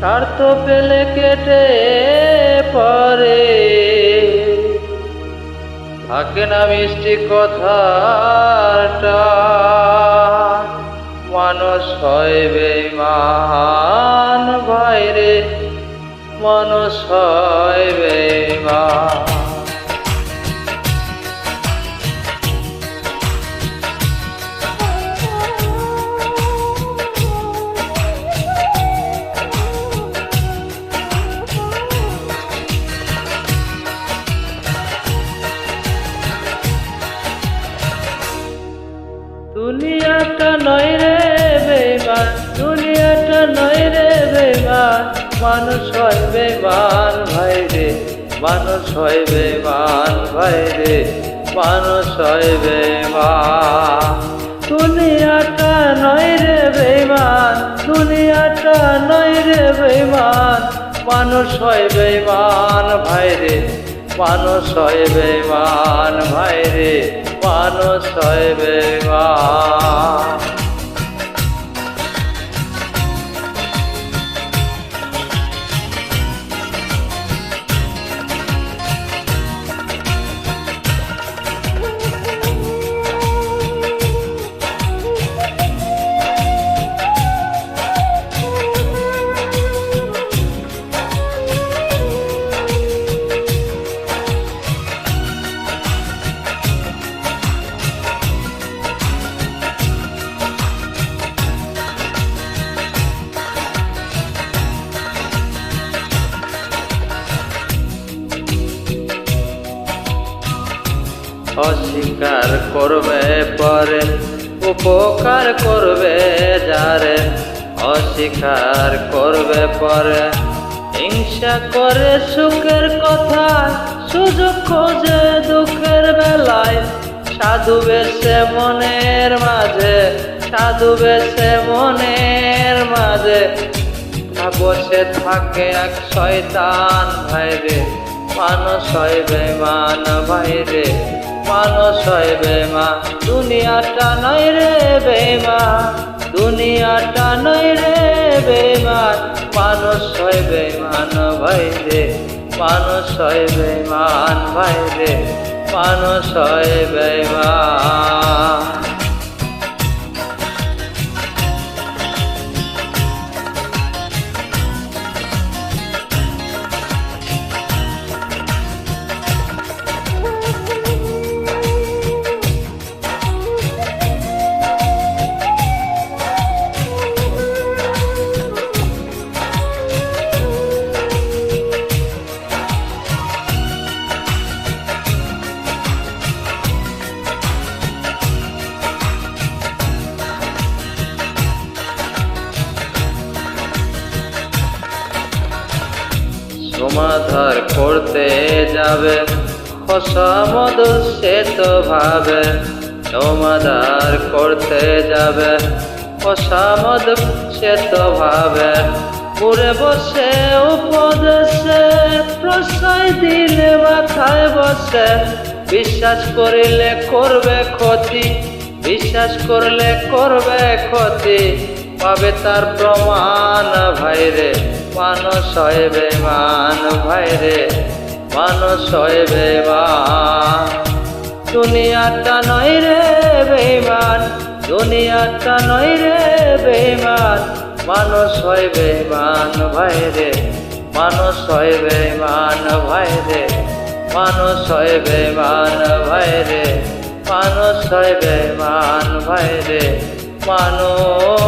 স্বার্থ পেলে কেটে পরে, থাকে না মিষ্টি কথাটা, মানুষ হয় বেঈমান ভাইরে, মানুষ হয় বেঈমান। দুনিয়াটা নয় রে বেঈমান, দুনিয়াটা নয় রে বেঈমান, মানুষ হয় বেঈমান ভাইরে, মানুষ হয় বেঈমান ভাইরে, মানুষ হয় বেঈমান। দুনিয়াটা নয় রে বেঈমান, দুনিয়াটা নয় রে বেঈমান, মানুষ হয় বেঈমান ভাইরে, মানুষ হয় বেঈমান ভাইরে, মানুষ হয় বেঈমান। অস্বীকার করবে পরে, উপকার করবে যারে, অস্বীকার করবে পরে, হিংসা করে সুখের কথা, সুযোগ খোঁজে দুঃখের বেলায়, সাধু বেশে মনের মাঝে, সাধু বেশে মনের মাঝে, বসে থাকে এক শয়তান ভাইরে, মানুষ হয় বেঈমান ভাইরে, মানুষ হয় বেঈমান। দুনিয়াটা নয় রে বেঈমান, দুনিয়াটা নয় রে বেঈমান, মানুষ হয় বেঈমান ভাইরে, মানুষ হয় বেঈমান ভাইরে, মানুষ হয় বেঈমান। সমাধার করতে যাবে খোসামদ সে তো ভাবে, সমাধার করতে যাবে খোসামদ সে তো ভাবে, পুরে বসে উপদেশে প্রশ্রয় দিলে মাথায় বসে, বিশ্বাস করিলে করবে ক্ষতি, বিশ্বাস করলে করবে ক্ষতি, পাবে তার প্রমাণ ভাইরে, মানুষ হয় বেঈমান ভাইরে, মানুষ হয় বেঈমান। দুনিয়াটা নয় রে বেঈমান, দুনিয়াটা নয় রে বেঈমান, মানুষ হয় বেঈমান ভাইরে, মানুষ হয় বেঈমান ভাইরে, মানুষ হয় বেঈমান ভাইরে, মানুষ হয় বেঈমান ভাইরে, মানুষ।